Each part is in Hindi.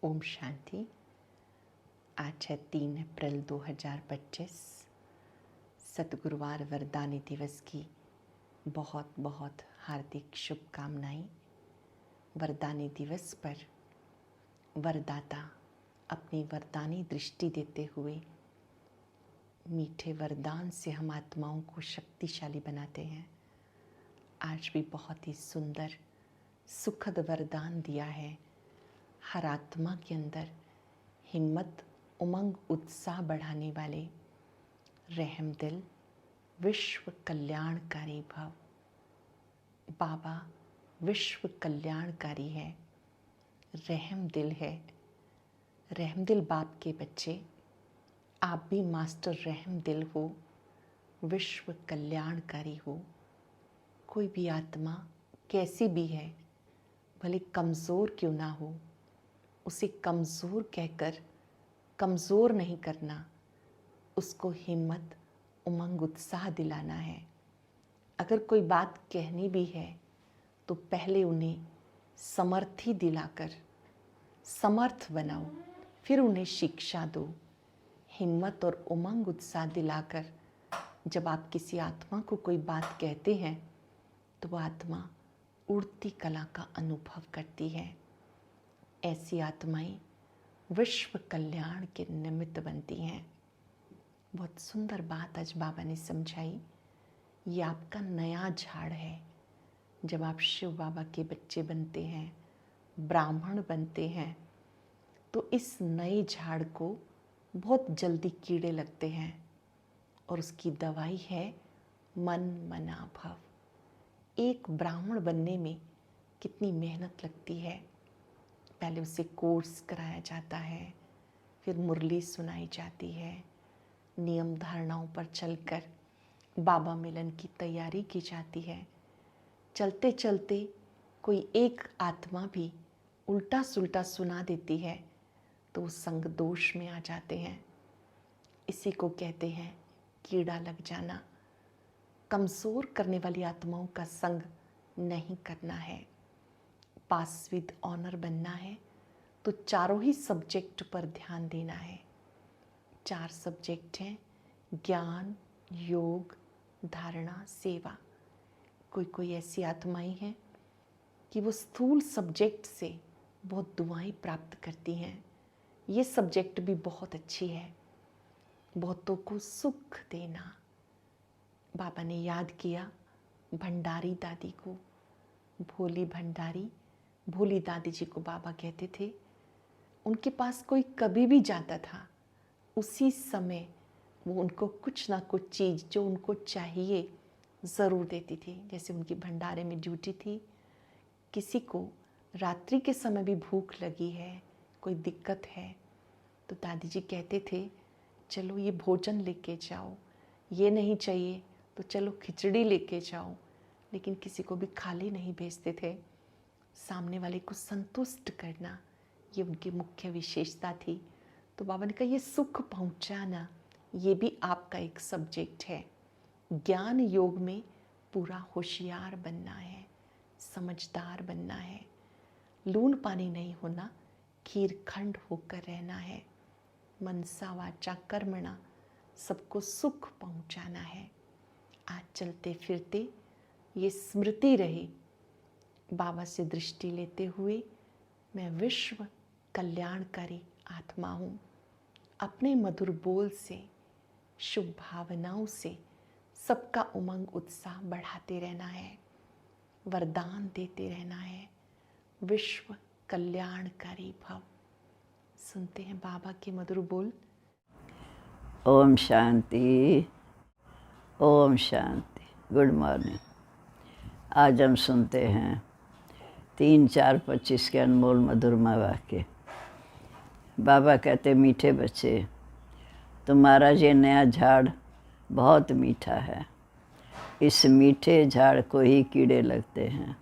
ओम शांति। आज है 3 अप्रैल 2025, सतगुरुवार वरदानी दिवस की बहुत बहुत हार्दिक शुभकामनाएं। वरदानी दिवस पर वरदाता अपनी वरदानी दृष्टि देते हुए मीठे वरदान से हम आत्माओं को शक्तिशाली बनाते हैं। आज भी बहुत ही सुंदर सुखद वरदान दिया है। हर आत्मा के अंदर हिम्मत, उमंग, उत्साह बढ़ाने वाले रहम दिल, विश्व कल्याणकारी भव। बाबा विश्व कल्याणकारी है, रहम दिल है। रहम दिल बाप के बच्चे, आप भी मास्टर रहम दिल हो, विश्व कल्याणकारी हो। कोई भी आत्मा कैसी भी है, भले कमज़ोर क्यों ना हो, उसे कमज़ोर कहकर कमज़ोर नहीं करना, उसको हिम्मत, उमंग, उत्साह दिलाना है। अगर कोई बात कहनी भी है तो पहले उन्हें समर्थी दिलाकर समर्थ बनाओ, फिर उन्हें शिक्षा दो। हिम्मत और उमंग, उत्साह दिलाकर जब आप किसी आत्मा को कोई बात कहते हैं तो वह आत्मा उड़ती कला का अनुभव करती है। ऐसी आत्माएं विश्व कल्याण के निमित्त बनती हैं। बहुत सुंदर बात आज बाबा ने समझाई। ये आपका नया झाड़ है। जब आप शिव बाबा के बच्चे बनते हैं, ब्राह्मण बनते हैं, तो इस नए झाड़ को बहुत जल्दी कीड़े लगते हैं और उसकी दवाई है मन मना भव। एक ब्राह्मण बनने में कितनी मेहनत लगती है। पहले उसे कोर्स कराया जाता है, फिर मुरली सुनाई जाती है, नियम धारणाओं पर चलकर बाबा मिलन की तैयारी की जाती है। चलते चलते कोई एक आत्मा भी उल्टा सुल्टा सुना देती है तो उस संग दोष में आ जाते हैं। इसी को कहते हैं कीड़ा लग जाना। कमज़ोर करने वाली आत्माओं का संग नहीं करना है। पास विद ऑनर बनना है तो चारों ही सब्जेक्ट पर ध्यान देना है। 4 सब्जेक्ट हैं, ज्ञान, योग, धारणा, सेवा। कोई ऐसी आत्माएं हैं कि वो स्थूल सब्जेक्ट से बहुत दुआएं प्राप्त करती हैं। ये सब्जेक्ट भी बहुत अच्छी है, बहुतों को सुख देना। बाबा ने याद किया भंडारी दादी को, भोली भंडारी। भोली दादी जी को बाबा कहते थे। उनके पास कोई कभी भी जाता था, उसी समय वो उनको कुछ ना कुछ चीज़ जो उनको चाहिए ज़रूर देती थी। जैसे उनकी भंडारे में ड्यूटी थी, किसी को रात्रि के समय भी भूख लगी है, कोई दिक्कत है, तो दादी जी कहते थे चलो ये भोजन लेके जाओ, ये नहीं चाहिए तो चलो खिचड़ी लेके जाओ। लेकिन किसी को भी खाली नहीं भेजते थे। सामने वाले को संतुष्ट करना ये उनकी मुख्य विशेषता थी। तो बाबा ने कहा ये सुख पहुंचाना ये भी आपका एक सब्जेक्ट है। ज्ञान योग में पूरा होशियार बनना है, समझदार बनना है, लून पानी नहीं होना, खीर खंड होकर रहना है। मनसा वाचा कर्मणा सबको सुख पहुंचाना है। आज चलते फिरते ये स्मृति रहे, बाबा से दृष्टि लेते हुए मैं विश्व कल्याणकारी आत्मा हूँ। अपने मधुर बोल से, शुभ भावनाओं से सबका उमंग उत्साह बढ़ाते रहना है, वरदान देते रहना है। विश्व कल्याणकारी भव। सुनते हैं बाबा के मधुर बोल। ओम शांति, ओम शांति। Good morning. आज हम सुनते हैं 3-4-25 के अनमोल मधुरमा वाक्य। बाबा कहते मीठे बच्चे, तुम्हारा ये नया झाड़ बहुत मीठा है। इस मीठे झाड़ को ही कीड़े लगते हैं।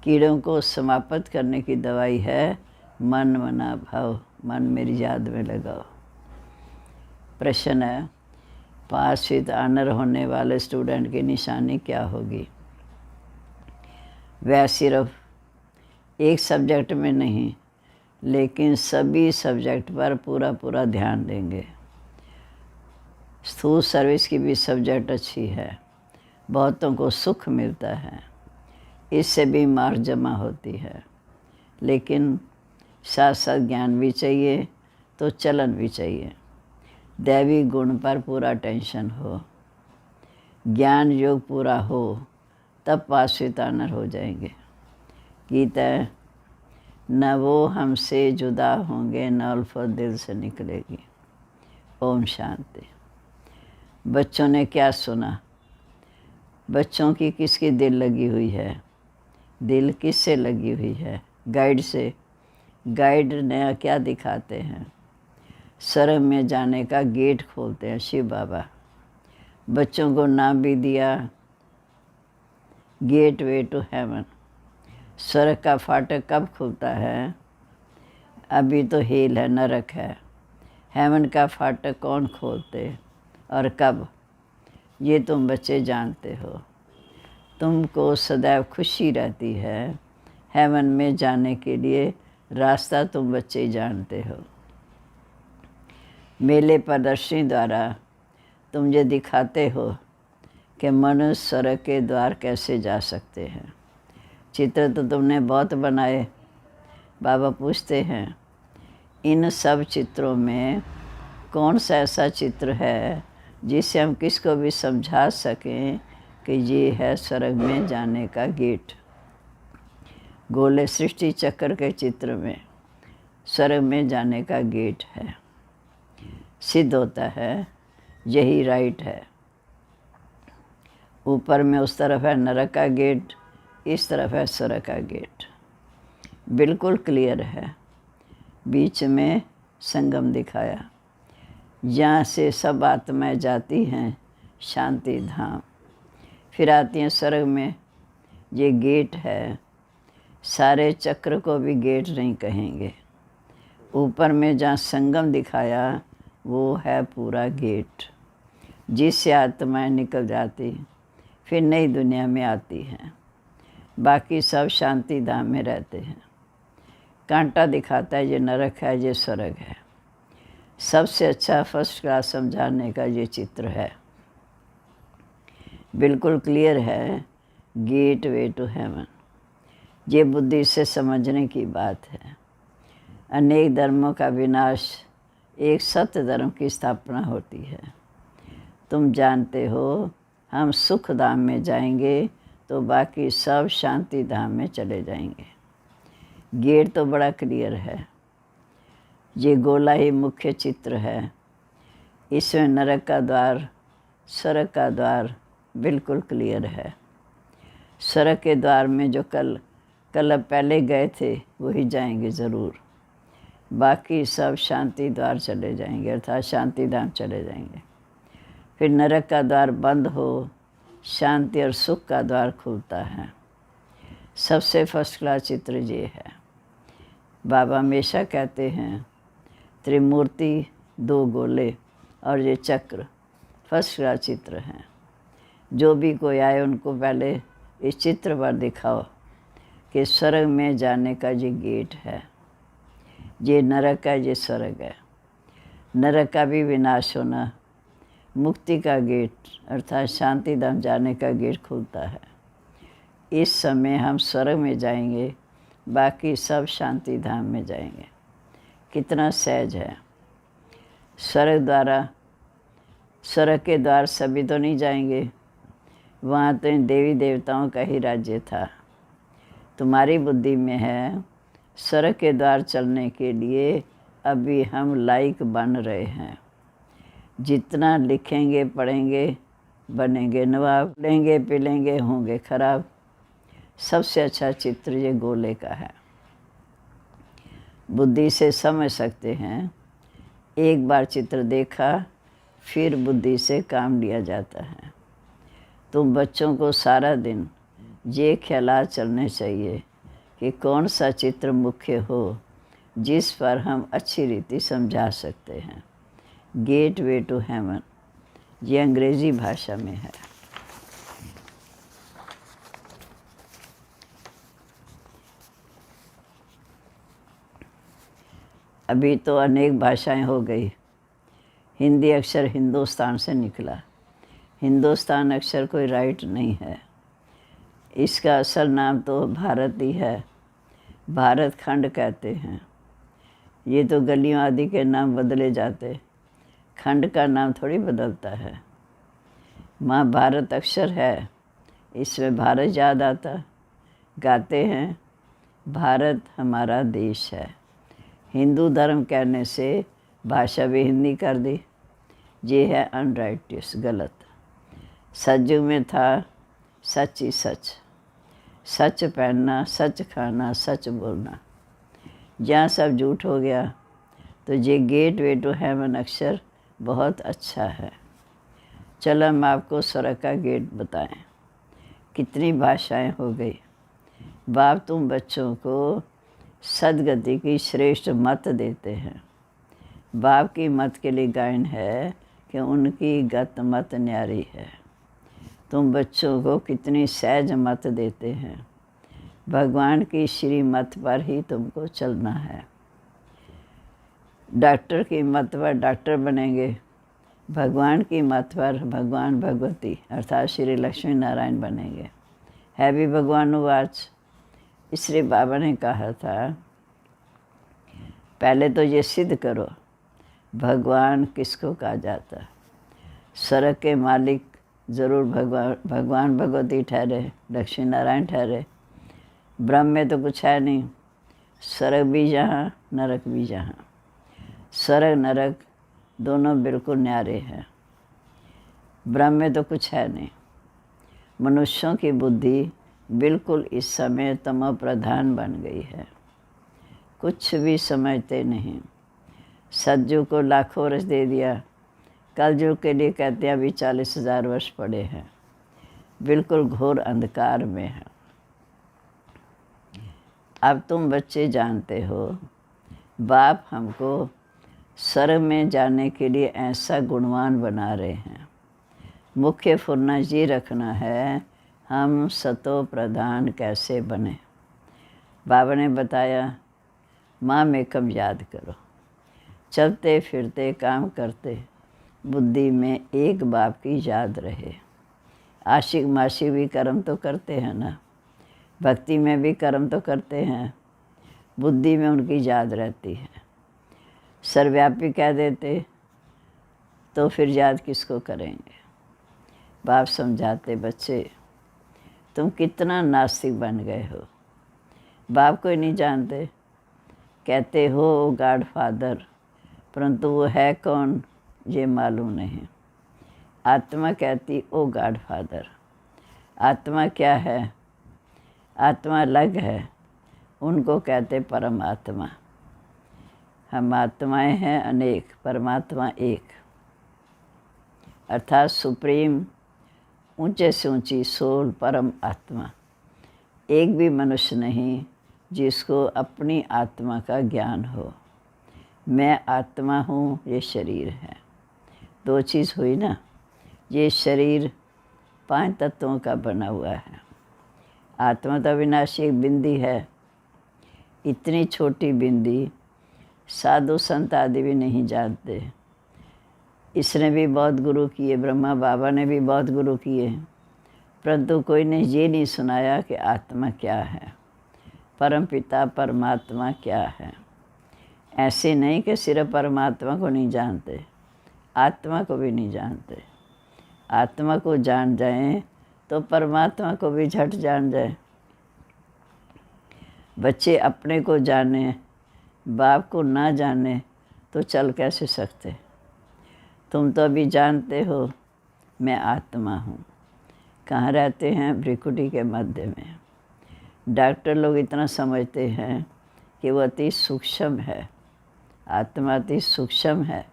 कीड़ों को समाप्त करने की दवाई है मन मना भाव। मन मेरी याद में लगाओ। प्रश्न है, पास विद ऑनर होने वाले स्टूडेंट की निशानी क्या होगी? वह सिर्फ एक सब्जेक्ट में नहीं, लेकिन सभी सब्जेक्ट पर पूरा पूरा ध्यान देंगे। स्थूल सर्विस की भी सब्जेक्ट अच्छी है, बहुतों को सुख मिलता है, इससे भी मार्क जमा होती है। लेकिन साथ साथ ज्ञान भी चाहिए तो चलन भी चाहिए। दैवी गुण पर पूरा टेंशन हो, ज्ञान योग पूरा हो, तब पासवितानर हो जाएंगे। गीता न वो हमसे जुदा होंगे न उल्फत दिल से निकलेगी। ओम शांति। बच्चों ने क्या सुना? बच्चों की किसकी दिल लगी हुई है? दिल किससे लगी हुई है? गाइड से। गाइड ने क्या दिखाते हैं? स्वर्ग में जाने का गेट खोलते हैं शिव बाबा। बच्चों को नाम भी दिया गेट वे टू हेवन। स्वर्ग का फाटक कब खुलता है? अभी तो हेल है, नरक है। हेवन का फाटक कौन खोलते और कब? ये तुम बच्चे जानते हो। तुमको सदैव खुशी रहती है। हेवन में जाने के लिए रास्ता तुम बच्चे ही जानते हो। मेले प्रदर्शनी द्वारा तुम ये दिखाते हो कि मनुष्य स्वर्ग के द्वार कैसे जा सकते हैं। चित्र तो तुमने बहुत बनाए। बाबा पूछते हैं, इन सब चित्रों में कौन सा ऐसा चित्र है जिससे हम किसको भी समझा सकें कि ये है स्वर्ग में जाने का गेट। गोले सृष्टि चक्र के चित्र में स्वर्ग में जाने का गेट है। सिद्ध होता है यही राइट है। ऊपर में उस तरफ है नरक का गेट, इस तरफ है स्वर्ग का गेट। बिल्कुल क्लियर है। बीच में संगम दिखाया, यहाँ से सब आत्माएं जाती हैं शांति धाम, फिर आती हैं स्वर्ग में। ये गेट है। सारे चक्र को भी गेट नहीं कहेंगे। ऊपर में जहाँ संगम दिखाया वो है पूरा गेट, जिससे आत्माएं निकल जाती फिर नई दुनिया में आती हैं। बाकी सब शांति धाम में रहते हैं। कांटा दिखाता है ये नरक है, ये स्वर्ग है। सबसे अच्छा फर्स्ट क्लास समझाने का ये चित्र है। बिल्कुल क्लियर है, गेट वे टू हेवन। ये बुद्धि से समझने की बात है। अनेक धर्मों का विनाश, एक सत्य धर्म की स्थापना होती है। तुम जानते हो हम सुख धाम में जाएंगे तो बाकी सब शांति धाम में चले जाएंगे। गेट तो बड़ा क्लियर है। ये गोला ही मुख्य चित्र है। इसमें नरक का द्वार, स्वर्ग का द्वार बिल्कुल क्लियर है। स्वर्ग के द्वार में जो कल पहले गए थे वही जाएंगे ज़रूर। बाकी सब शांति द्वार चले जाएंगे, अर्थात शांति धाम चले जाएंगे। फिर नरक का द्वार बंद हो, शांति और सुख का द्वार खुलता है। सबसे फर्स्ट क्लास चित्र ये है। बाबा हमेशा कहते हैं त्रिमूर्ति, दो गोले और ये चक्र फर्स्ट क्लास चित्र हैं। जो भी कोई आए उनको पहले इस चित्र पर दिखाओ कि स्वर्ग में जाने का ये गेट है, ये नरक का, ये स्वर्ग है। नरक का भी विनाश होना, मुक्ति का गेट अर्थात शांति धाम जाने का गेट खुलता है। इस समय हम स्वर्ग में जाएंगे, बाकी सब शांति धाम में जाएंगे। कितना सहज है। स्वर्ग के द्वार सभी तो नहीं जाएंगे, वहाँ तो इन देवी देवताओं का ही राज्य था। तुम्हारी बुद्धि में है स्वर्ग के द्वार चलने के लिए अभी हम लायक बन रहे हैं। जितना लिखेंगे पढ़ेंगे बनेंगे नवाब, लेंगे पिलेंगे होंगे खराब। सबसे अच्छा चित्र ये गोले का है। बुद्धि से समझ सकते हैं। एक बार चित्र देखा फिर बुद्धि से काम लिया जाता है। तुम बच्चों को सारा दिन ये ख्यालात चलने चाहिए कि कौन सा चित्र मुख्य हो जिस पर हम अच्छी रीति समझा सकते हैं। गेट वे टू हेवन, ये अंग्रेज़ी भाषा में है। अभी तो अनेक भाषाएं हो गई। हिंदी अक्षर हिंदुस्तान से निकला। हिंदुस्तान अक्षर कोई राइट नहीं है। इसका असल नाम तो भारत ही है। भारत खंड कहते हैं। ये तो गलियों आदि के नाम बदले जाते, खंड का नाम थोड़ी बदलता है। माँ भारत अक्षर है, इसमें भारत याद आता। गाते हैं भारत हमारा देश है। हिंदू धर्म कहने से भाषा भी हिंदी कर दी। ये है अनराइटियस, गलत। सतयुग में था सच ही सच, सच पहनना, सच खाना, सच बोलना। जहाँ सब झूठ हो गया तो ये गेट वे टू हेवन अक्षर बहुत अच्छा है। चलो हम आपको स्वर्ग का गेट बताएं। कितनी भाषाएं हो गई। बाप तुम बच्चों को सदगति की श्रेष्ठ मत देते हैं। बाप की मत के लिए गायन है कि उनकी गत मत न्यारी है। तुम बच्चों को कितनी सहज मत देते हैं। भगवान की श्री मत पर ही तुमको चलना है। डॉक्टर की मत पर डॉक्टर बनेंगे, भगवान की मत पर भगवान भगवती अर्थात श्री लक्ष्मी नारायण बनेंगे। है भी भगवानुवाच। इसलिए बाबा ने कहा था पहले तो ये सिद्ध करो भगवान किसको कहा जाता। स्वर्ग के मालिक ज़रूर भगवान भगवती ठहरे, लक्ष्मी नारायण ठहरे। ब्रह्म में तो कुछ है नहीं। स्वर्ग भी जहाँ, नरक भी जहाँ। स्वर्ग नरक दोनों बिल्कुल न्यारे हैं। ब्रह्म में तो कुछ है नहीं। मनुष्यों की बुद्धि बिल्कुल इस समय तमो प्रधान बन गई है। कुछ भी समझते नहीं। सतयुग को लाखों वर्ष दे दिया, कलयुग के लिए कहते हैं अभी 40,000 वर्ष पड़े हैं। बिल्कुल घोर अंधकार में है। अब तुम बच्चे जानते हो बाप हमको स्वर्ग में जाने के लिए ऐसा गुणवान बना रहे हैं। मुख्य फुरना ये रखना है हम सतो प्रधान कैसे बने। बाबा ने बताया माँ में कम याद करो। चलते फिरते काम करते बुद्धि में एक बाप की याद रहे। आशिक माशिक भी कर्म तो करते हैं ना, भक्ति में भी कर्म तो करते हैं, बुद्धि में उनकी याद रहती है। सर्वव्यापी कह देते तो फिर याद किसको करेंगे। बाप समझाते बच्चे तुम कितना नास्तिक बन गए हो। बाप को ही नहीं जानते। कहते हो गॉड फादर, परंतु वो है कौन ये मालूम नहीं। आत्मा कहती ओ गॉड फादर। आत्मा क्या है? आत्मा अलग है, उनको कहते परमात्मा। हम आत्माएं हैं अनेक, परमात्मा एक, अर्थात सुप्रीम ऊंचे से ऊंची सोल परम आत्मा। एक भी मनुष्य नहीं जिसको अपनी आत्मा का ज्ञान हो। मैं आत्मा हूँ, ये शरीर है। दो चीज़ हुई ना। ये शरीर 5 तत्वों का बना हुआ है। आत्मा तो अविनाशी एक बिंदी है। इतनी छोटी बिंदी साधु संत आदि भी नहीं जानते। इसने भी बहुत गुरु किए, ब्रह्मा बाबा ने भी बहुत गुरु किए, परंतु कोई ने ये नहीं सुनाया कि आत्मा क्या है, परम पिता परमात्मा क्या है। ऐसे नहीं कि सिर्फ परमात्मा को नहीं जानते, आत्मा को भी नहीं जानते। आत्मा को जान जाएं तो परमात्मा को भी झट जान जाए। बच्चे अपने को जाने, बाप को ना जाने तो चल कैसे सकते। तुम तो अभी जानते हो मैं आत्मा हूँ। कहाँ रहते हैं? भ्रिकुटी के मध्य में। डॉक्टर लोग इतना समझते हैं कि वो अति सूक्ष्म है, आत्मा अति सूक्ष्म है,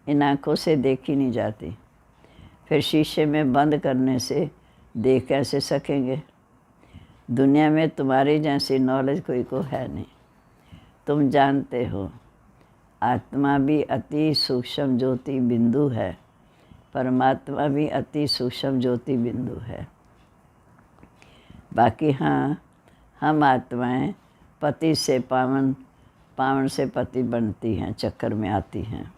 इन आँखों से देखी नहीं जाती। फिर शीशे में बंद करने से देख कैसे सकेंगे। दुनिया में तुम्हारी जैसी नॉलेज कोई को है नहीं। तुम जानते हो आत्मा भी अति सूक्ष्म ज्योति बिंदु है, परमात्मा भी अति सूक्ष्म ज्योति बिंदु है। बाकी हाँ, हम आत्माएं पति से पावन पावन से पति बनती हैं, चक्कर में आती हैं।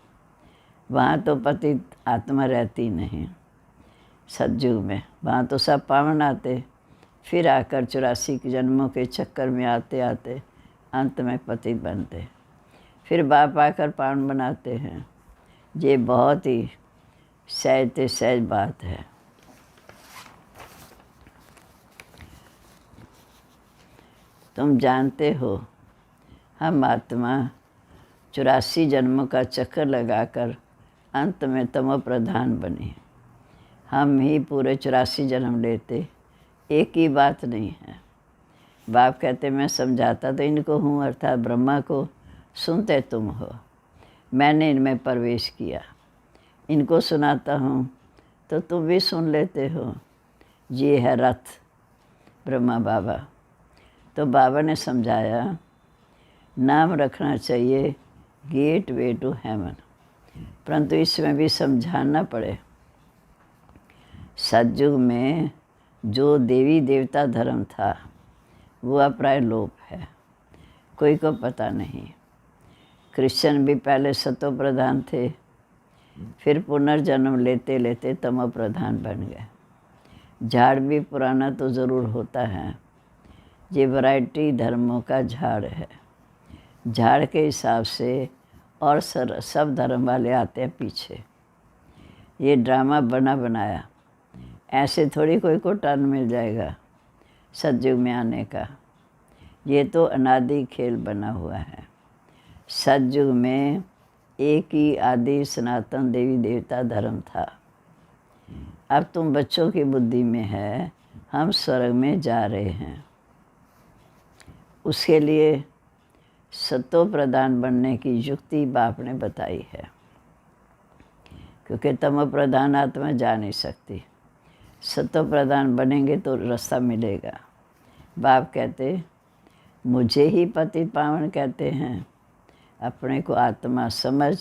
वहाँ तो पति आत्मा रहती नहीं सतयुग में, वहाँ तो सब पावन आते, फिर आकर 84 जन्मों के चक्कर में आते आते अंत में पति बनते, फिर बाप आकर पावन बनाते हैं। ये बहुत ही सहज से सहज बात है। तुम जानते हो हम आत्मा 84 जन्मों का चक्कर लगाकर अंत में तमो प्रधान बने। हम ही पूरे 84 जन्म लेते, एक ही बात नहीं है। बाप कहते मैं समझाता तो इनको हूँ, अर्थात ब्रह्मा को सुनते तुम हो। मैंने इनमें प्रवेश किया, इनको सुनाता हूँ तो तुम भी सुन लेते हो। ये है रथ ब्रह्मा बाबा। तो बाबा ने समझाया नाम रखना चाहिए गेट वे टू हेवन, परंतु इसमें भी समझाना पड़े। सतयुग में जो देवी देवता धर्म था वो अब प्राय लोप है, कोई को पता नहीं। क्रिश्चियन भी पहले सतो प्रधान थे, फिर पुनर्जन्म लेते लेते तमो प्रधान बन गए। झाड़ भी पुराना तो ज़रूर होता है, ये वैरायटी धर्मों का झाड़ है। झाड़ के हिसाब से और सब धर्म वाले आते हैं पीछे। ये ड्रामा बना बनाया, ऐसे थोड़ी कोई को टर्न मिल जाएगा सतयुग में आने का। ये तो अनादि खेल बना हुआ है। सतयुग में एक ही आदि सनातन देवी देवता धर्म था। अब तुम बच्चों की बुद्धि में है हम स्वर्ग में जा रहे हैं, उसके लिए सतो प्रधान बनने की युक्ति बाप ने बताई है, क्योंकि तमो प्रधान आत्मा जा नहीं सकती। सतो प्रधान बनेंगे तो रास्ता मिलेगा। बाप कहते मुझे ही पति पावन कहते हैं, अपने को आत्मा समझ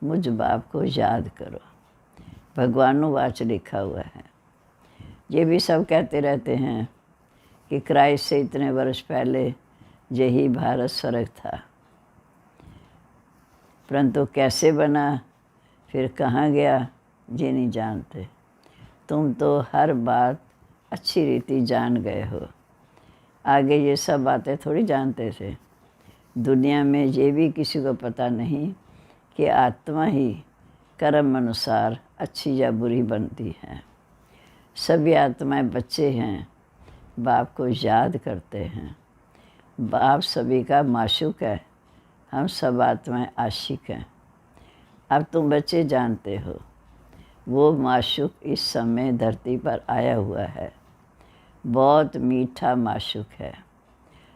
मुझ बाप को याद करो। भगवानुवाच लिखा हुआ है। ये भी सब कहते रहते हैं कि क्राइस्ट से इतने वर्ष पहले यही भारत स्वर्ग था, परंतु कैसे बना फिर कहाँ गया ये नहीं जानते। तुम तो हर बात अच्छी रीति जान गए हो, आगे ये सब बातें थोड़ी जानते थे। दुनिया में ये भी किसी को पता नहीं कि आत्मा ही कर्म अनुसार अच्छी या बुरी बनती है। सभी आत्माएं बच्चे हैं, बाप को याद करते हैं। बाप सभी का माशूक है, हम सब आत्माएं आशिक हैं। अब तुम बच्चे जानते हो वो माशूक इस समय धरती पर आया हुआ है, बहुत मीठा माशूक है।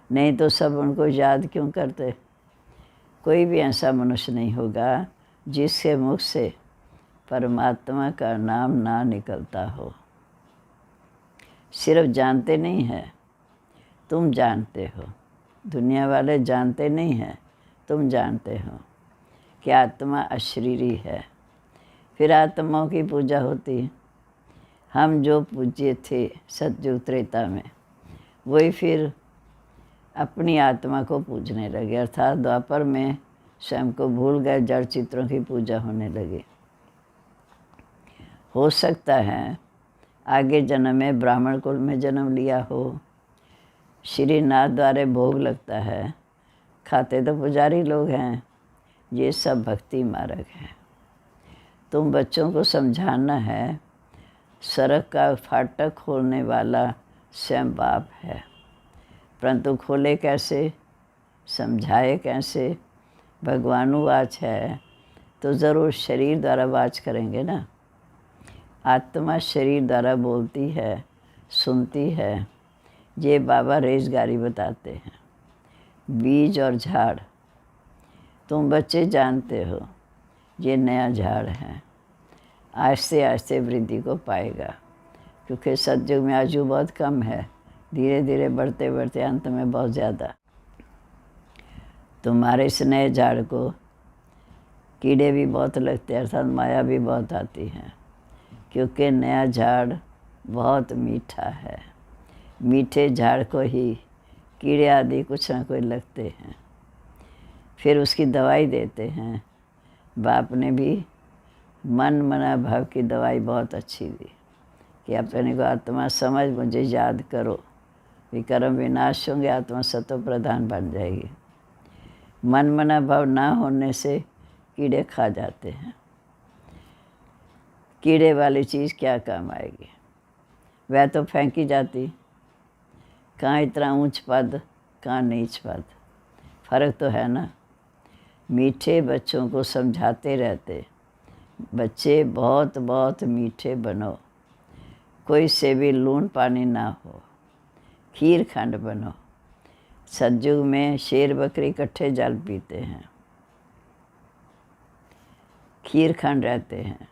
नहीं तो सब उनको याद क्यों करते। कोई भी ऐसा मनुष्य नहीं होगा जिसके मुख से परमात्मा का नाम ना निकलता हो। सिर्फ जानते नहीं हैं, तुम जानते हो। दुनिया वाले जानते नहीं हैं, तुम जानते हो कि आत्मा अशरीरी है। फिर आत्माओं की पूजा होती है। हम जो पूज्य थे सतयुग त्रेता में, वही फिर अपनी आत्मा को पूजने लगे, अर्थात द्वापर में स्वयं को भूल गए, जड़ चित्रों की पूजा होने लगी। हो सकता है आगे जन्म में ब्राह्मण कुल में जन्म लिया हो, श्रीनाथ द्वारे भोग लगता है, खाते तो पुजारी लोग हैं। ये सब भक्ति मार्ग है। तुम बच्चों को समझाना है सड़क का फाटक खोलने वाला स्वयं बाप है, परंतु खोले कैसे, समझाए कैसे। भगवानुवाच है तो ज़रूर शरीर द्वारा वाच करेंगे ना। आत्मा शरीर द्वारा बोलती है, सुनती है। ये बाबा रेजगारी बताते हैं। बीज और झाड़ तुम बच्चे जानते हो, ये नया झाड़ है, आहिस्ते आहिस्ते वृद्धि को पाएगा, क्योंकि सतयुग में आयु बहुत कम है, धीरे धीरे बढ़ते बढ़ते अंत में बहुत ज़्यादा। तुम्हारे इस नए झाड़ को कीड़े भी बहुत लगते हैं, अर्थात माया भी बहुत आती है, क्योंकि नया झाड़ बहुत मीठा है। मीठे झाड़ को ही कीड़े आदि कुछ ना कोई लगते हैं। फिर उसकी दवाई देते हैं। बाप ने भी मन मना भाव की दवाई बहुत अच्छी दी कि अपने को आत्मा समझ, मुझे याद करो, विकर्म विनाश होंगे, आत्मा सतो प्रधान बन जाएगी। मन मना भाव ना होने से कीड़े खा जाते हैं। कीड़े वाली चीज़ क्या काम आएगी? वह तो फेंकी जाती। कहाँ इतना ऊंच पद, कहाँ नीच पद, फर्क तो है ना। मीठे बच्चों को समझाते रहते, बच्चे बहुत बहुत मीठे बनो, कोई से भी लून पानी ना हो, खीर खंड बनो। सतयुग में शेर बकरी इकट्ठे जल पीते हैं, खीर खंड रहते हैं।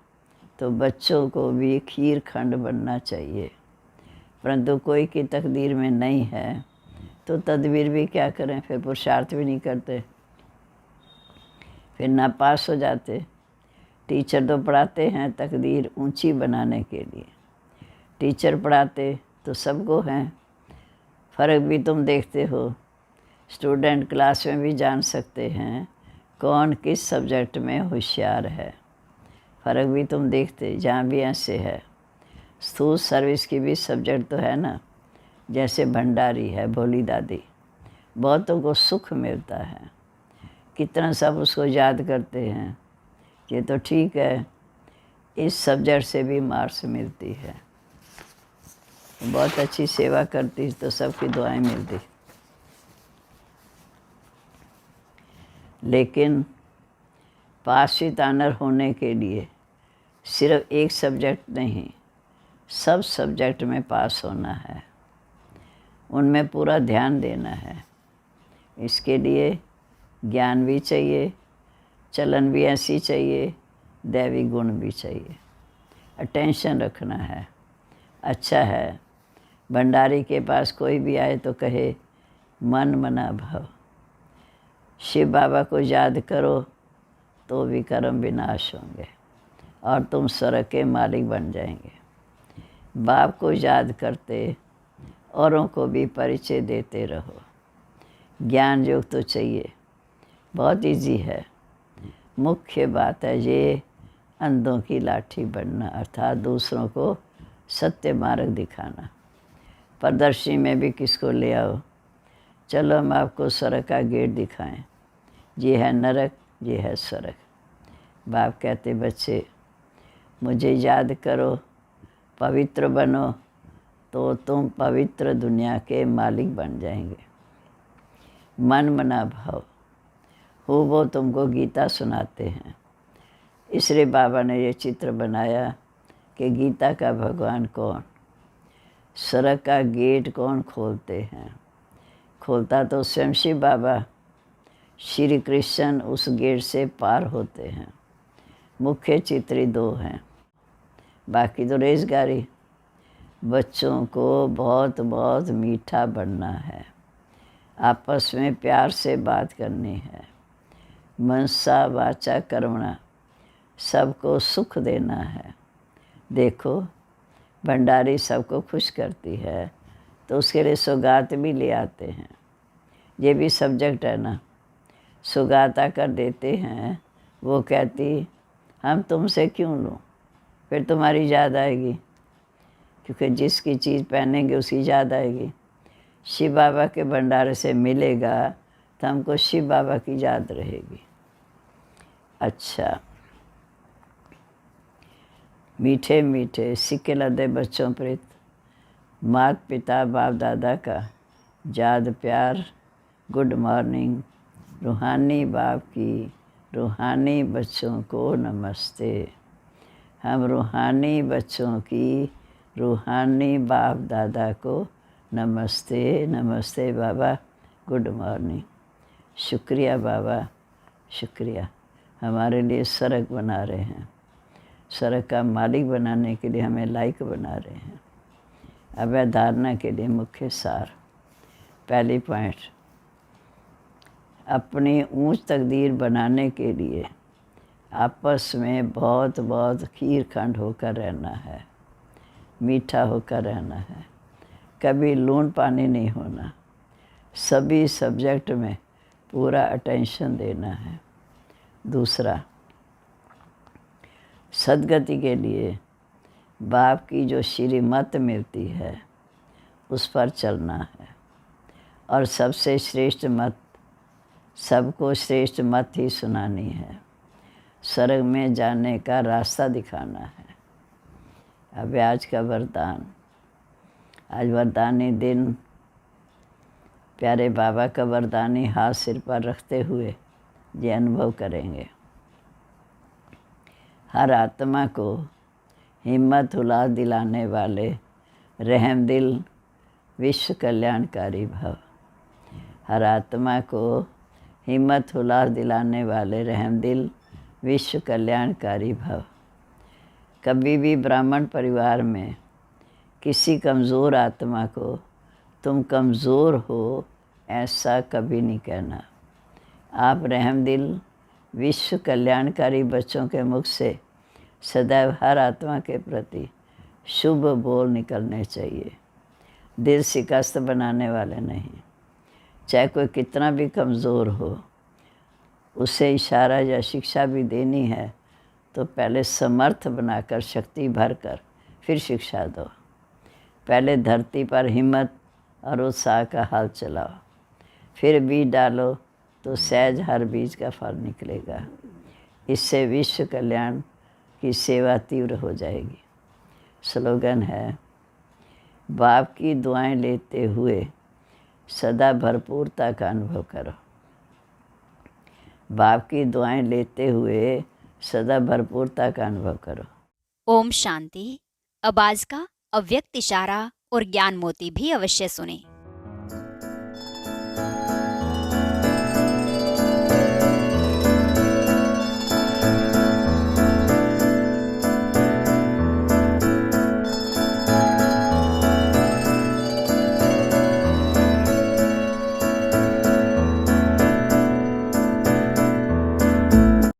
तो बच्चों को भी खीर खंड बनना चाहिए, परंतु कोई की तकदीर में नहीं है तो तदबीर भी क्या करें, फिर पुरुषार्थ भी नहीं करते, फिर ना पास हो जाते। टीचर तो पढ़ाते हैं तकदीर ऊंची बनाने के लिए, टीचर पढ़ाते तो सबको हैं। फ़र्क भी तुम देखते हो, स्टूडेंट क्लास में भी जान सकते हैं कौन किस सब्जेक्ट में होशियार है। फ़र्क भी तुम देखते, जहाँ भी ऐसे है। स्थूल सर्विस की भी सब्जेक्ट तो है ना, जैसे भंडारी है, भोली दादी, बहुतों को सुख मिलता है, कितना सब उसको याद करते हैं। ये तो ठीक है, इस सब्जेक्ट से भी मार्क्स मिलती है, बहुत अच्छी सेवा करती तो सबकी दुआएं मिलती। लेकिन पासित ऑनर होने के लिए सिर्फ एक सब्जेक्ट नहीं, सब सब्जेक्ट में पास होना है, उनमें पूरा ध्यान देना है। इसके लिए ज्ञान भी चाहिए, चलन भी ऐसी चाहिए, दैवी गुण भी चाहिए, अटेंशन रखना है। अच्छा है, भंडारी के पास कोई भी आए तो कहे मन मना भाव, शिव बाबा को याद करो तो विकर्म विनाश होंगे और तुम स्वर्ग के मालिक बन जाएंगे। बाप को याद करते औरों को भी परिचय देते रहो। ज्ञान योग तो चाहिए, बहुत इजी है। मुख्य बात है ये अंधों की लाठी बनना, अर्थात दूसरों को सत्य मार्ग दिखाना। प्रदर्शनी में भी किसको ले आओ, चलो हम आपको स्वर्ग का गेट दिखाएं, ये है नरक, ये है स्वर्ग। बाप कहते बच्चे मुझे याद करो, पवित्र बनो तो तुम पवित्र दुनिया के मालिक बन जाएंगे। मन मना भाव हो, वो तुमको गीता सुनाते हैं। इसलिए बाबा ने ये चित्र बनाया कि गीता का भगवान कौन, स्वर्ग का गेट कौन खोलते हैं। खोलता तो स्वयं शिव बाबा, श्री कृष्ण उस गेट से पार होते हैं। मुख्य चित्र दो हैं, बाकी तो रेसगारी। बच्चों को बहुत बहुत मीठा बनना है, आपस में प्यार से बात करनी है, मनसा वाचा कर्मणा, सबको सुख देना है। देखो भंडारी सबको खुश करती है तो उसके लिए सौगात भी ले आते हैं। ये भी सब्जेक्ट है ना, सौगात आकर देते हैं। वो कहती हम तुमसे क्यों लूँ, फिर तुम्हारी याद आएगी, क्योंकि जिसकी चीज़ पहनेंगे उसकी याद आएगी। शिव बाबा के भंडारे से मिलेगा तो हमको शिव बाबा की याद रहेगी। अच्छा, मीठे मीठे सिक्के लदे बच्चों प्रीत, माता पिता बाप दादा का याद प्यार, गुड मॉर्निंग। रूहानी बाप की रूहानी बच्चों को नमस्ते। हम रूहानी बच्चों की रूहानी बाप दादा को नमस्ते। नमस्ते बाबा, गुड मॉर्निंग। शुक्रिया बाबा, शुक्रिया, हमारे लिए स्वर्ग बना रहे हैं, स्वर्ग का मालिक बनाने के लिए हमें लायक बना रहे हैं। अब धारणा के लिए मुख्य सार, पहली पॉइंट, अपनी ऊंच तकदीर बनाने के लिए आपस में बहुत बहुत खीर खंड होकर रहना है, मीठा होकर रहना है, कभी लून पानी नहीं होना। सभी सब्जेक्ट में पूरा अटेंशन देना है। दूसरा, सद्गति के लिए बाप की जो श्रीमत मिलती है उस पर चलना है, और सबसे श्रेष्ठ मत, सबको श्रेष्ठ मत ही सुनानी है। स्वर्ग में जाने का रास्ता दिखाना है। अब आज का वरदान, आज वरदानी दिन, प्यारे बाबा का वरदानी हाथ सिर पर रखते हुए ये अनुभव करेंगे। हर आत्मा को हिम्मत उल्लास दिलाने वाले रहमदिल विश्व कल्याणकारी भव। हर आत्मा को हिम्मत उल्लास दिलाने वाले रहमदिल विश्व कल्याणकारी भव। कभी भी ब्राह्मण परिवार में किसी कमज़ोर आत्मा को तुम कमज़ोर हो ऐसा कभी नहीं कहना। आप रहमदिल विश्व कल्याणकारी बच्चों के मुख से सदैव हर आत्मा के प्रति शुभ बोल निकलने चाहिए, दिल शिकस्त बनाने वाले नहीं। चाहे कोई कितना भी कमज़ोर हो, उसे इशारा या शिक्षा भी देनी है तो पहले समर्थ बनाकर, शक्ति भरकर फिर शिक्षा दो। पहले धरती पर हिम्मत और उत्साह का हाल चलाओ, फिर बीज डालो तो सहज हर बीज का फल निकलेगा। इससे विश्व कल्याण की सेवा तीव्र हो जाएगी। स्लोगन है, बाप की दुआएं लेते हुए सदा भरपूरता का अनुभव करो। बाप की दुआएं लेते हुए सदा भरपूरता का अनुभव करो। ओम शांति। अब आज का अव्यक्त इशारा और ज्ञान मोती भी अवश्य सुने।